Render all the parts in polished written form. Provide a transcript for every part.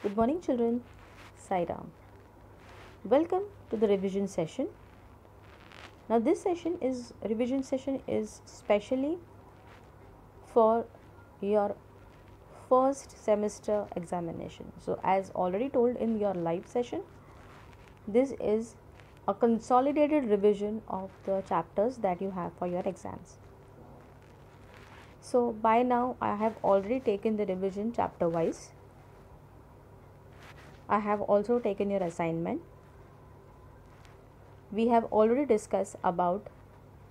Good morning, children. Sai Ram. Welcome to the revision session. Now, this revision session is specially for your first semester examination. So, as already told in your live session, this is a consolidated revision of the chapters that you have for your exams. So, by now, I have already taken the revision chapter wise. I have also taken your assignment. We have already discussed about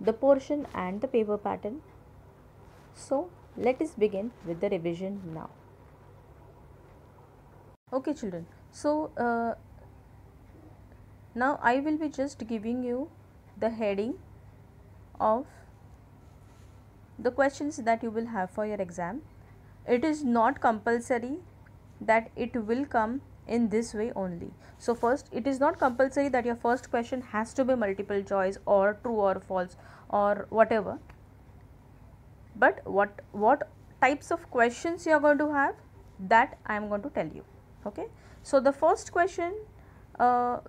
the portion and the paper pattern. So let us begin with the revision now. Okay, children. So now I will be just giving you the heading of the questions that you will have for your exam. It is not compulsory that it will come in this way only. So first, it is not compulsory that your first question has to be multiple choice or true or false or whatever. But what types of questions you are going to have, that I am going to tell you. Okay. So the first question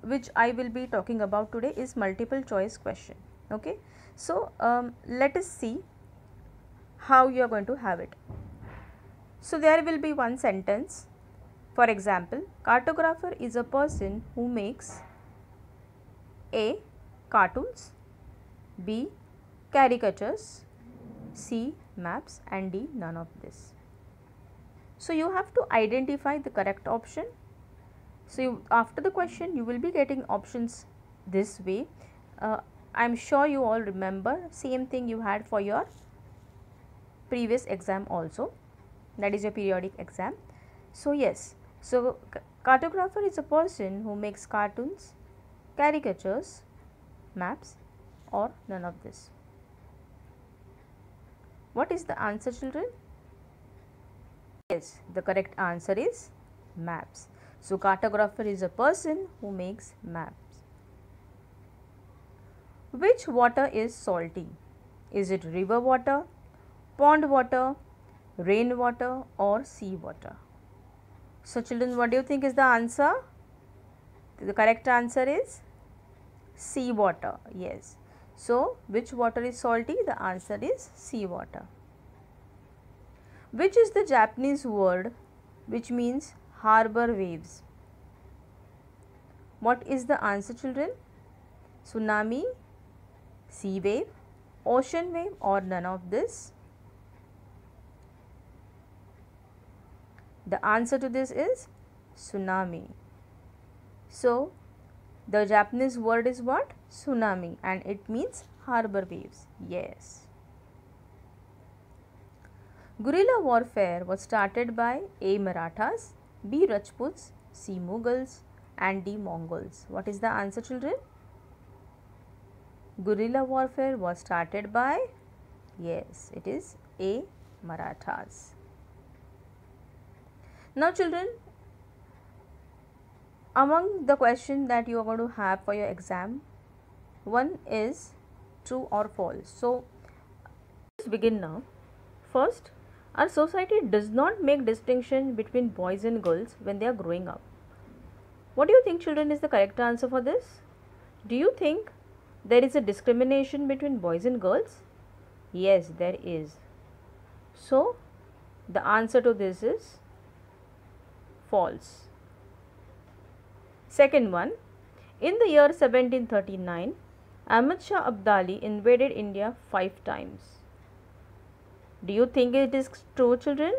which I will be talking about today is multiple choice question. Okay. So let us see how you are going to have it. So there will be one sentence. For example, cartographer is a person who makes A. cartoons, B. caricatures, C. maps, and D. none of this. So you have to identify the correct option. So after the question you will be getting options this way. I am sure you all remember same thing you had for your previous exam also, that is your periodic exam. So yes, so cartographer is a person who makes cartoons, caricatures, maps, or none of this. What is the answer, children? Yes, the correct answer is maps. So cartographer is a person who makes maps. Which water is salty? Is it river water, pond water, rain water, or sea water? So children, what do you think is the answer? The correct answer is sea water. Yes. So which water is salty? The answer is sea water. Which is the Japanese word which means harbor waves? What is the answer, children? Tsunami, sea wave, ocean wave, or none of this? The answer to this is tsunami. So the Japanese word is what? Tsunami, and it means harbor waves. Yes. Guerrilla warfare was started by A. Marathas, B. Rajputs, C. Mughals, and D. Mongols. What is the answer, children? Guerrilla warfare was started by, yes, it is A. Marathas. Now children, among the questions that you are going to have for your exam, one is true or false. So let's begin now. First, our society does not make distinction between boys and girls when they are growing up. What do you think, children, is the correct answer for this? Do you think there is a discrimination between boys and girls? Yes, there is. So the answer to this is false. Second one, in the year 1739, Ahmad Shah Abdali invaded India 5 times. Do you think it is true, children?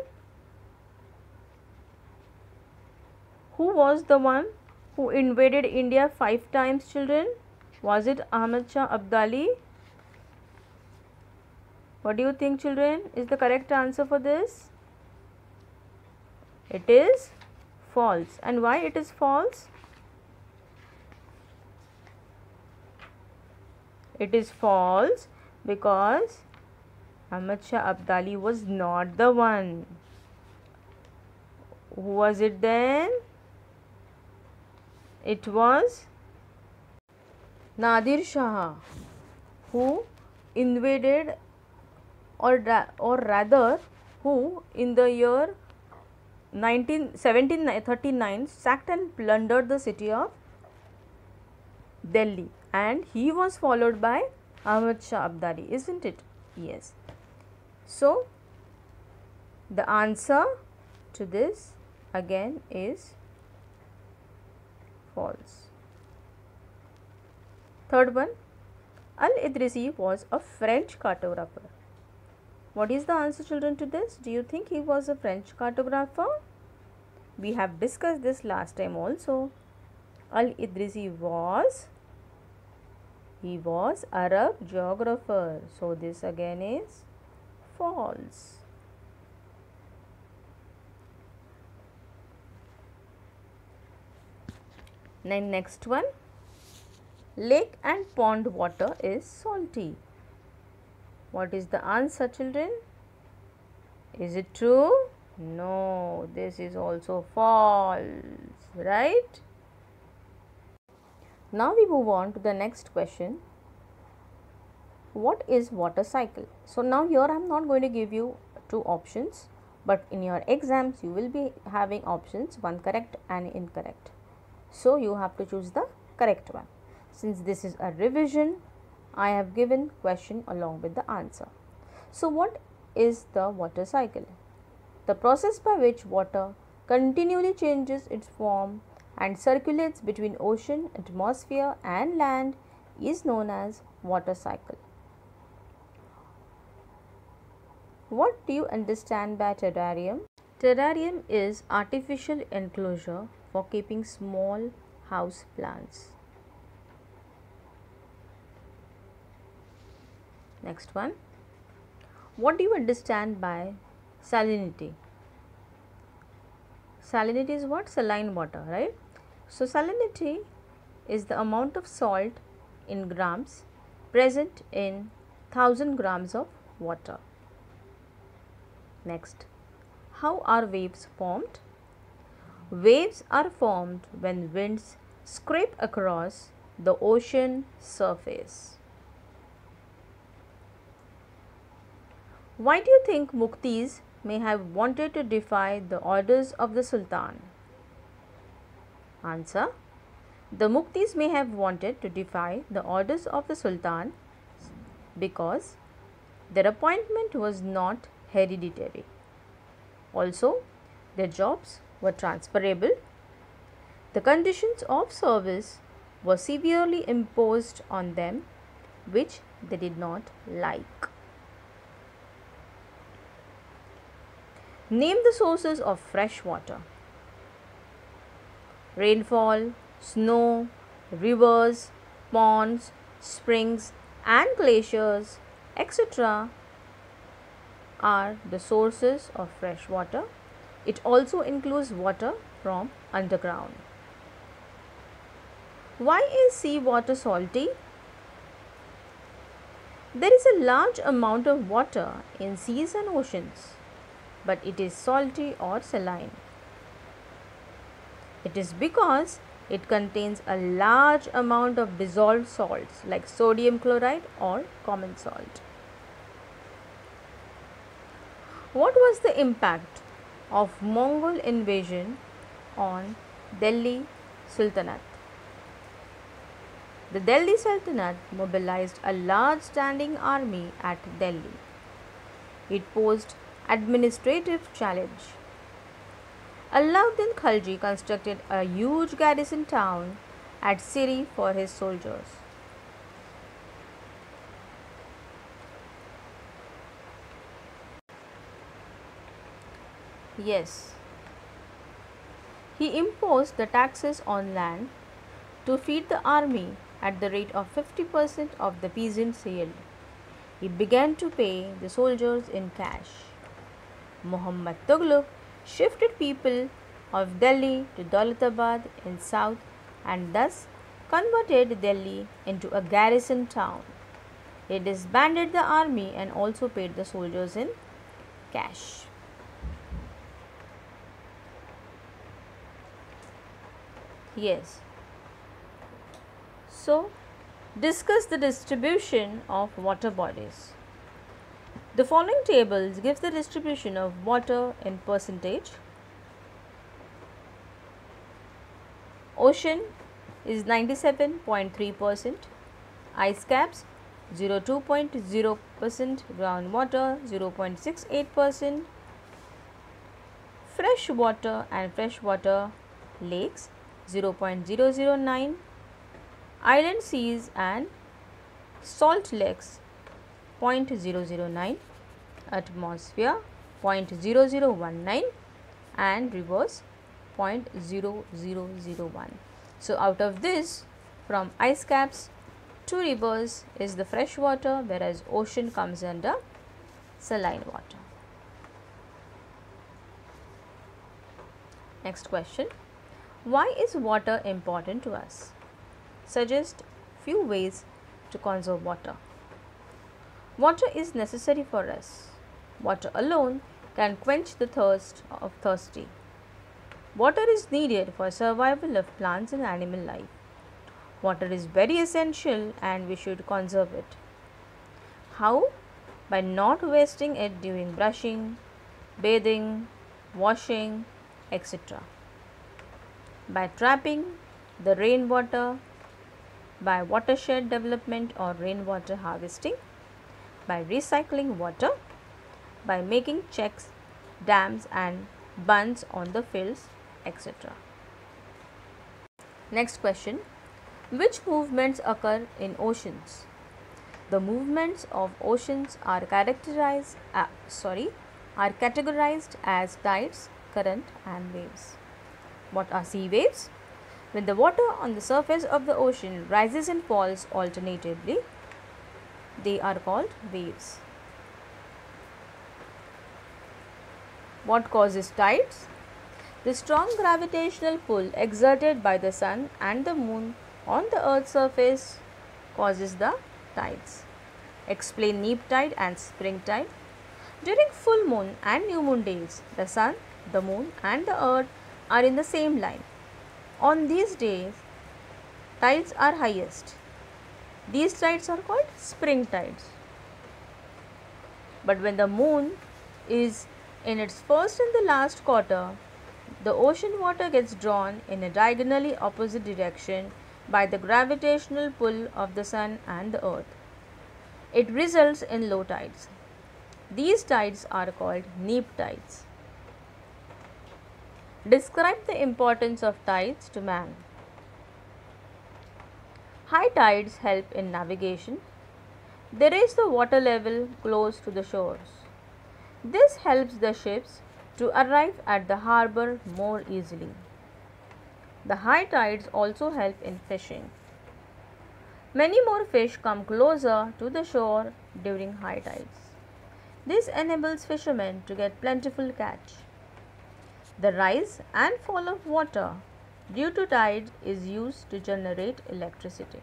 Who was the one who invaded India 5 times, children? Was it Ahmad Shah Abdali? What do you think, children, is the correct answer for this? It is false. And why it is false? It is false because Ahmad Shah Abdali was not the one. Who was it then? It was Nadir Shah who invaded, or rather who in the year 1739 sacked and plundered the city of Delhi, and he was followed by Ahmad Shah Abdali, isn't it? Yes. So, the answer to this again is false. Third one, Al-Idrisi was a French cartographer. What is the answer, children, to this? Do you think he was a French cartographer? We have discussed this last time also. Al-Idrisi was Arab geographer. So, this again is false. Then next one, lake and pond water is salty. What is the answer, children? Is it true? No, this is also false, right? Now we move on to the next question. What is water cycle? So now here I am not going to give you two options, but in your exams you will be having options, one correct and incorrect. So you have to choose the correct one. Since this is a revision, I have given question along with the answer. So what is the water cycle? The process by which water continually changes its form and circulates between ocean, atmosphere and land is known as water cycle. What do you understand by terrarium? Terrarium is artificial enclosure for keeping small house plants. Next one. What do you understand by salinity? Salinity is what? Saline water, right? So, salinity is the amount of salt in grams present in 1000 grams of water. Next, how are waves formed? Waves are formed when winds scrape across the ocean surface. Why do you think Muktis may have wanted to defy the orders of the Sultan? Answer. The Muktis may have wanted to defy the orders of the Sultan because their appointment was not hereditary. Also, their jobs were transferable. The conditions of service were severely imposed on them, which they did not like. Name the sources of fresh water. Rainfall, snow, rivers, ponds, springs and glaciers, etc. are the sources of fresh water. It also includes water from underground. Why is seawater salty? There is a large amount of water in seas and oceans, but it is salty or saline. It is because it contains a large amount of dissolved salts like sodium chloride or common salt. What was the impact of Mongol invasion on Delhi Sultanate? The Delhi Sultanate mobilized a large standing army at Delhi. It posed administrative challenge. Alauddin Khalji constructed a huge garrison town at Siri for his soldiers. Yes, he imposed the taxes on land to feed the army at the rate of 50% of the peasants' yield. He began to pay the soldiers in cash. Muhammad Tughlaq shifted people of Delhi to Daulatabad in south and thus converted Delhi into a garrison town. He disbanded the army and also paid the soldiers in cash. Yes. So, discuss the distribution of water bodies. The following tables gives the distribution of water in percentage. Ocean is 97.3%, ice caps 0.20%, groundwater 0.68%, fresh water and freshwater lakes 0.009, island seas and salt lakes 0.009, atmosphere 0.0019 and rivers 0.0001. So, out of this, from ice caps to rivers is the fresh water, whereas ocean comes under saline water. Next question. Why is water important to us? Suggest few ways to conserve water. Water is necessary for us. Water alone can quench the thirst of thirsty. Water is needed for survival of plants and animal life. Water is very essential and we should conserve it. How? By not wasting it during brushing, bathing, washing, etc. By trapping the rainwater, by watershed development or rainwater harvesting, by recycling water, by making checks, dams and bunds on the fields, etc. Next question. Which movements occur in oceans? The movements of oceans are categorized as tides, current and waves. What are sea waves? When the water on the surface of the ocean rises and falls alternatively, they are called waves. What causes tides? The strong gravitational pull exerted by the sun and the moon on the earth's surface causes the tides. Explain neap tide and spring tide. During full moon and new moon days, the sun, the moon and the earth are in the same line. On these days, tides are highest. These tides are called spring tides. But when the moon is in its first and the last quarter, the ocean water gets drawn in a diagonally opposite direction by the gravitational pull of the sun and the earth. It results in low tides. These tides are called neap tides. Describe the importance of tides to man. High tides help in navigation. They raise the water level close to the shores. This helps the ships to arrive at the harbor more easily. The high tides also help in fishing. Many more fish come closer to the shore during high tides. This enables fishermen to get plentiful catch. The rise and fall of water due to tides is used to generate electricity.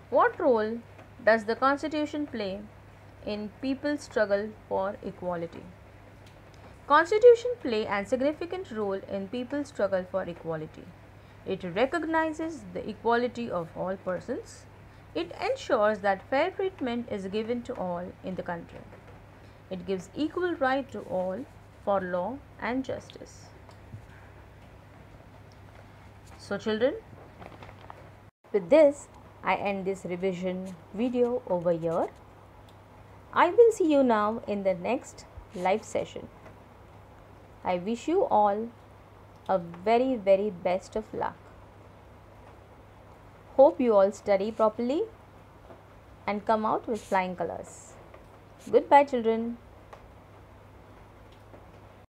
What role does the Constitution play in people's struggle for equality? Constitution play a significant role in people's struggle for equality. It recognizes the equality of all persons. It ensures that fair treatment is given to all in the country. It gives equal right to all for law and justice. So children, with this I end this revision video over here. I will see you now in the next live session. I wish you all a very best of luck. Hope you all study properly and come out with flying colors. Goodbye children.